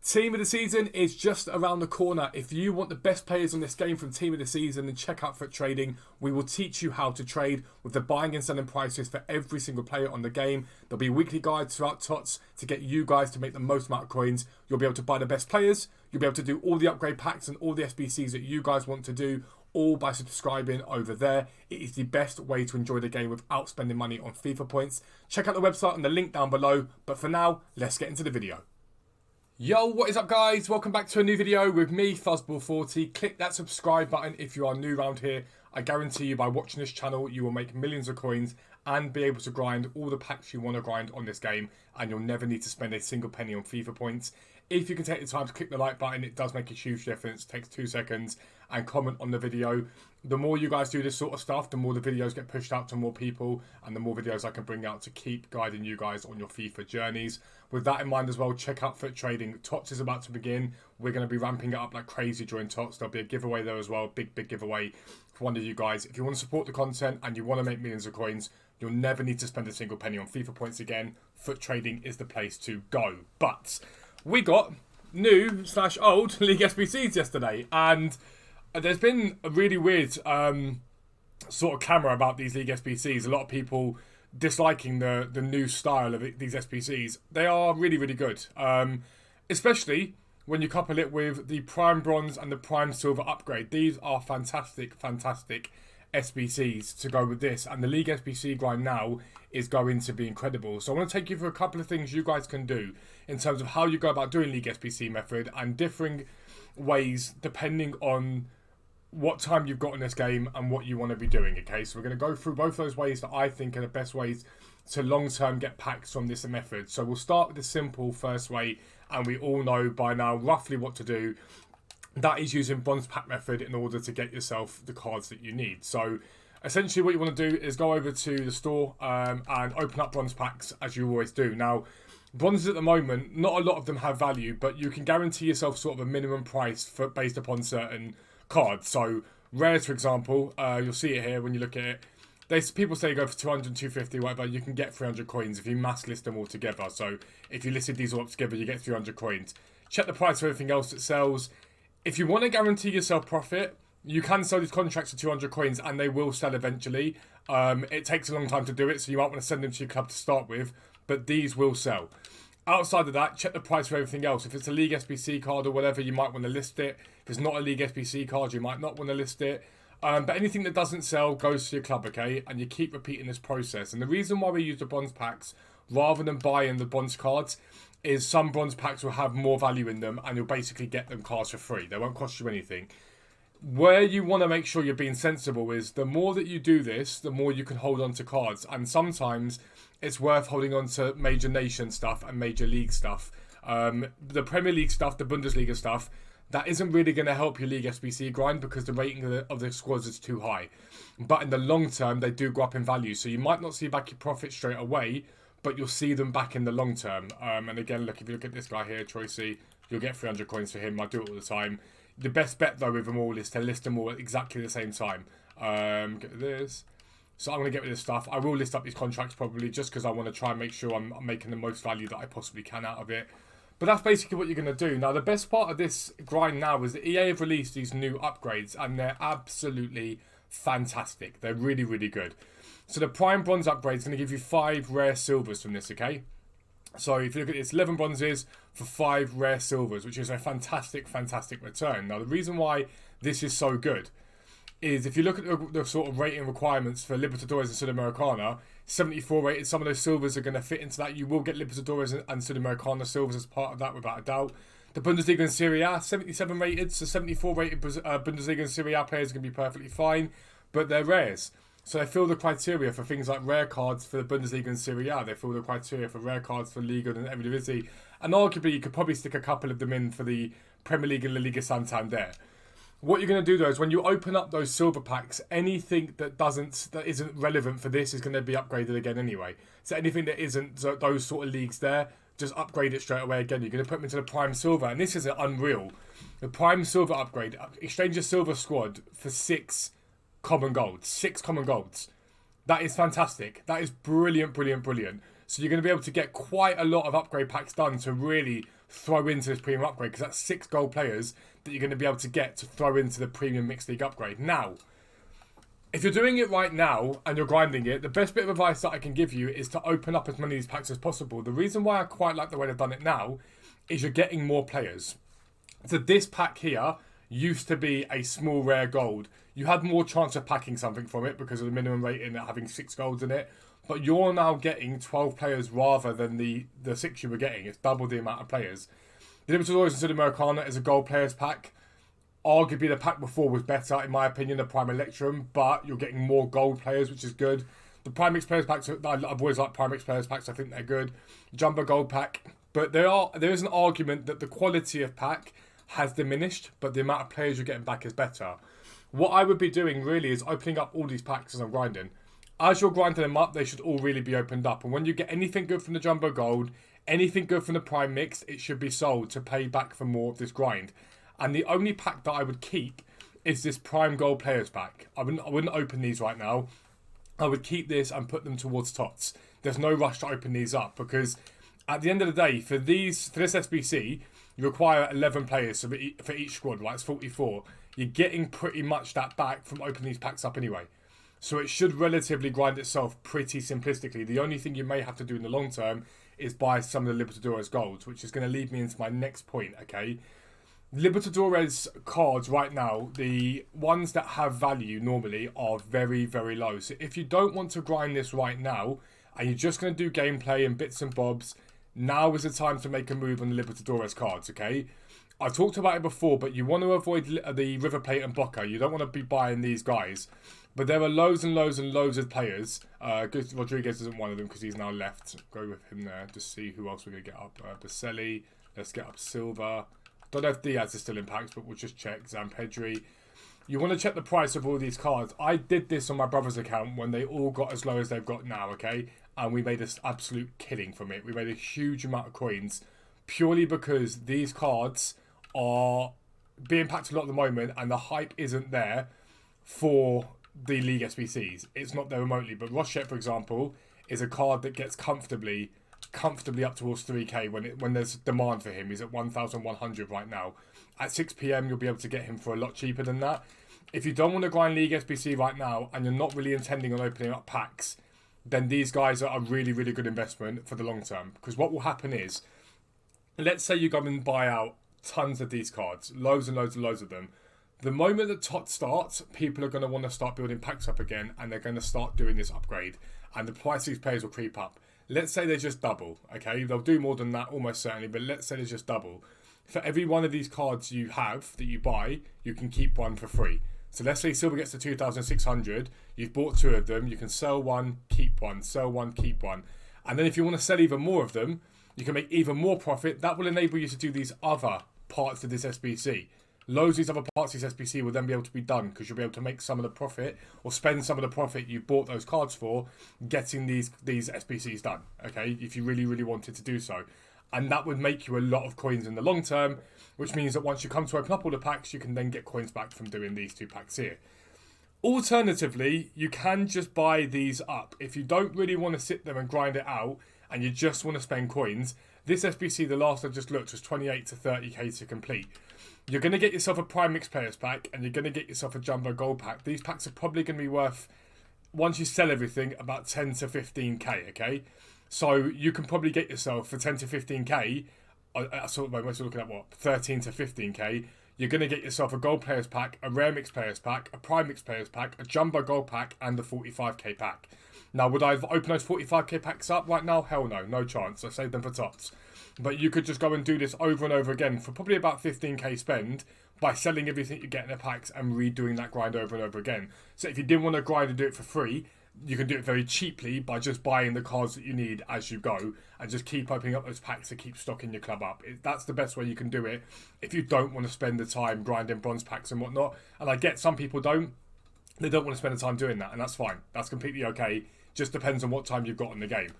Team of the Season is just around the corner. If you want the best players on this game from Team of the Season, then check out FUT Trading. We will teach you how to trade with the buying and selling prices for every single player on the game. There'll be weekly guides throughout TOTS to get you guys to make the most amount of coins. You'll be able to buy the best players. You'll be able to do all the upgrade packs and all the SBCs that you guys want to do, all by subscribing over there. It is the best way to enjoy the game without spending money on FIFA points. Check out the website and the link down below. But for now, let's get into the video. Yo, what is up guys? Welcome back to a new video with me, Sbc'S. Click that subscribe button if you are new around here. I guarantee you by watching this channel, you will make millions of coins and be able to grind all the packs you want to grind on this game, and you'll never need to spend a single penny on FIFA points. If you can take the time to click the like button, it does make a huge difference. It takes 2 seconds, and comment on the video. The more you guys do this sort of stuff, the more the videos get pushed out to more people, and the more videos I can bring out to keep guiding you guys on your FIFA journeys. With that in mind as well, check out FUT Trading. TOTS is about to begin. We're going to be ramping it up like crazy during TOTS. There'll be a giveaway there as well. Big giveaway for one of you guys. If you want to support the content and you want to make millions of coins, you'll never need to spend a single penny on FIFA points again. FUT Trading is the place to go. But we got new/old League SBCs yesterday, and there's been a really weird sort of clamour about these League SBCs. A lot of people disliking the new style of these SBCs. They are really good, especially when you couple it with the Prime Bronze and the Prime Silver upgrade. These are fantastic SBCs to go with this, and the League SBC grind now is going to be incredible. So I want to take you through a couple of things you guys can do in terms of how you go about doing League SBC method, and differing ways depending on what time you've got in this game and what you want to be doing. Okay, so we're going to go through both those ways that I think are the best ways to long-term get packs from this method. So we'll start with the simple first way, and we all know by now roughly what to do. That is using bronze pack method in order to get yourself the cards that you need. So essentially what you want to do is go over to the store and open up bronze packs as you always do. Now, bronzes at the moment, not a lot of them have value, but you can guarantee yourself sort of a minimum price based upon certain cards. So rares, for example, you'll see it here when you look at it. People say go for 200, 250, whatever. You can get 300 coins if you mass list them all together. So if you listed these all up together, you get 300 coins. Check the price of everything else that sells. If you want to guarantee yourself profit, you can sell these contracts for 200 coins and they will sell eventually. It takes a long time to do it, so you might want to send them to your club to start with, but these will sell. Outside of that, check the price for everything else. If it's a League SBC card or whatever, you might want to list it. If it's not a League SBC card, you might not want to list it. But anything that doesn't sell goes to your club, okay? And you keep repeating this process. And the reason why we use the bronze packs rather than buying the bronze cards is some bronze packs will have more value in them, and you'll basically get them cards for free. They won't cost you anything. Where you want to make sure you're being sensible is the more that you do this, the more you can hold on to cards. And sometimes it's worth holding on to major nation stuff and major league stuff. The Premier League stuff, the Bundesliga stuff, that isn't really going to help your League SBC grind because the rating of the squads is too high. But in the long term, they do go up in value. So you might not see back your profit straight away, but you'll see them back in the long term. And again, look, if you look at this guy here, Troy, you'll get 300 coins for him. I do it all the time. The best bet, though, with them all is to list them all at exactly the same time. Get this. So I'm going to get rid of this stuff. I will list up these contracts probably just because I want to try and make sure I'm making the most value that I possibly can out of it. But that's basically what you're going to do. Now, the best part of this grind now is that EA have released these new upgrades, and they're absolutely fantastic. They're really good. So the Prime Bronze upgrade is going to give you 5 rare silvers from this, okay? So if you look at it, it's 11 bronzes for 5 rare silvers, which is a fantastic return. Now, the reason why this is so good is if you look at the sort of rating requirements for Libertadores and Sudamericana, 74 rated, some of those silvers are going to fit into that. You will get Libertadores and Sudamericana silvers as part of that, without a doubt. The Bundesliga and Serie A, 77 rated, so 74 rated Bundesliga and Serie A players are going to be perfectly fine, but they're rares. So they fill the criteria for things like rare cards for the Bundesliga and Serie A. They fill the criteria for rare cards for Liga and Eredivisie. And arguably, you could probably stick a couple of them in for the Premier League and La Liga Santander. What you're going to do, though, is when you open up those silver packs, anything that isn't relevant for this is going to be upgraded again anyway. So anything that isn't those sort of leagues there, just upgrade it straight away again. You're going to put them into the Prime Silver. And this is unreal. The Prime Silver upgrade. Exchange your Silver squad for 6 common golds. 6 common golds. That is fantastic. That is brilliant. So you're going to be able to get quite a lot of upgrade packs done to really throw into this premium upgrade, because that's 6 gold players that you're going to be able to get to throw into the premium mixed league upgrade. Now, if you're doing it right now and you're grinding it, the best bit of advice that I can give you is to open up as many of these packs as possible. The reason why I quite like the way they've done it now is you're getting more players. So this pack here used to be a small rare gold. You had more chance of packing something from it because of the minimum rating and having 6 golds in it. But you're now getting 12 players rather than the 6 you were getting. It's double the amount of players. The Limited Auras and Sudamericana is a gold players pack. Arguably, the pack before was better, in my opinion, the Prime Electrum, but you're getting more gold players, which is good. The Prime Mix Players packs, I've always liked Prime Mix Players packs, I think they're good. Jumbo Gold pack, but there is an argument that the quality of pack has diminished, but the amount of players you're getting back is better. What I would be doing really is opening up all these packs as I'm grinding. As you're grinding them up, they should all really be opened up. And when you get anything good from the Jumbo Gold, anything good from the Prime Mix, it should be sold to pay back for more of this grind. And the only pack that I would keep is this Prime Gold Players pack. I wouldn't open these right now. I would keep this and put them towards TOTS. There's no rush to open these up, because at the end of the day, for this SBC, you require 11 players for each squad, right? It's 44. You're getting pretty much that back from opening these packs up anyway. So it should relatively grind itself pretty simplistically. The only thing you may have to do in the long term is buy some of the Libertadores golds, which is going to lead me into my next point, okay? Libertadores cards right now, the ones that have value normally are very, very low. So if you don't want to grind this right now, and you're just going to do gameplay and bits and bobs, now is the time to make a move on the Libertadores cards, okay? I talked about it before, but you want to avoid the River Plate and Boca. You don't want to be buying these guys. But there are loads and loads and loads of players. Rodriguez isn't one of them because he's now left. Go with him there to see who else we're going to get up. Baselli, let's get up Silva. Don't know if Diaz is still in packs, but we'll just check. Zampedri. You want to check the price of all these cards. I did this on my brother's account when they all got as low as they've got now, okay? And we made this absolute killing from it. We made a huge amount of coins purely because these cards are being packed a lot at the moment and the hype isn't there for the League SBCs. It's not there remotely. But Rochette, for example, is a card that gets comfortably up towards 3k when there's demand for him. He's at 1,100 right now. At 6 PM you'll be able to get him for a lot cheaper than that. If you don't want to grind League SBC right now and you're not really intending on opening up packs, then these guys are a really, really good investment for the long term. Because what will happen is, let's say you go and buy out tons of these cards, loads and loads and loads of them. The moment that TOT starts, people are going to want to start building packs up again, and they're going to start doing this upgrade, and the price of these players will creep up. Let's say they just double, okay? They'll do more than that, almost certainly, but let's say they just double. For every one of these cards you have that you buy, you can keep one for free. So let's say Silver gets to 2,600, you've bought 2 of them, you can sell one, keep one, sell one, keep one. And then if you want to sell even more of them, you can make even more profit. That will enable you to do these other parts of this SBC. Loads of these other parts of this SBC will then be able to be done because you'll be able to make some of the profit or spend some of the profit you bought those cards for getting these SBCs done, okay, if you really, really wanted to do so. And that would make you a lot of coins in the long term, which means that once you come to open up all the packs, you can then get coins back from doing these 2 packs here. Alternatively, you can just buy these up. If you don't really want to sit there and grind it out and you just want to spend coins, this SBC, the last I just looked, was 28 to 30k to complete. You're going to get yourself a Prime Mix Players pack and you're going to get yourself a Jumbo Gold pack. These packs are probably going to be worth, once you sell everything, about 10 to 15k, okay? So you can probably get yourself for 10 to 15k, we're looking at what, 13 to 15k, you're going to get yourself a Gold Players pack, a Rare Mix Players pack, a Prime Mix Players pack, a Jumbo Gold pack, and the 45k pack. Now, would I open those 45k packs up right now? Hell no, no chance. I saved them for TOTS. But you could just go and do this over and over again for probably about 15k spend by selling everything you get in the packs and redoing that grind over and over again. So if you didn't want to grind and do it for free, you can do it very cheaply by just buying the cards that you need as you go and just keep opening up those packs to keep stocking your club up. That's the best way you can do it if you don't want to spend the time grinding bronze packs and whatnot. And I get some people don't. They don't want to spend the time doing that, and that's fine. That's completely okay. Just depends on what time you've got in the game.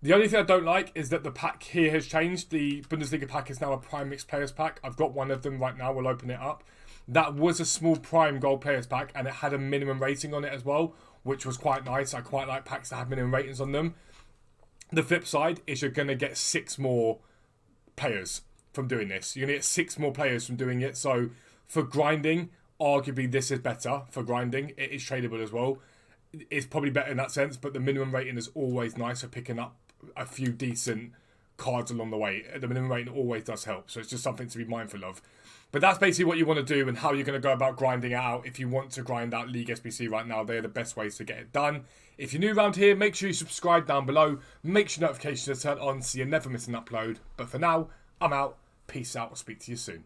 The only thing I don't like is that the pack here has changed. The Bundesliga pack is now a Prime Mixed Players pack. I've got one of them right now. We'll open it up. That was a small Prime Gold Players pack, and it had a minimum rating on it as well, which was quite nice. I quite like packs that have minimum ratings on them. The flip side is you're going to get 6 more players. from doing this. You're going to get 6 more players from doing it. So for grinding, arguably this is better for grinding. It is tradable as well. It's probably better in that sense, but the minimum rating is always nice for picking up a few decent cards along the way. The minimum rating always does help, so it's just something to be mindful of. But that's basically what you want to do and how you're going to go about grinding it out. If you want to grind out League SBC right now, they're the best ways to get it done. If you're new around here, make sure you subscribe down below. Make sure notifications are turned on so you never miss an upload. But for now, I'm out. Peace out. I'll speak to you soon.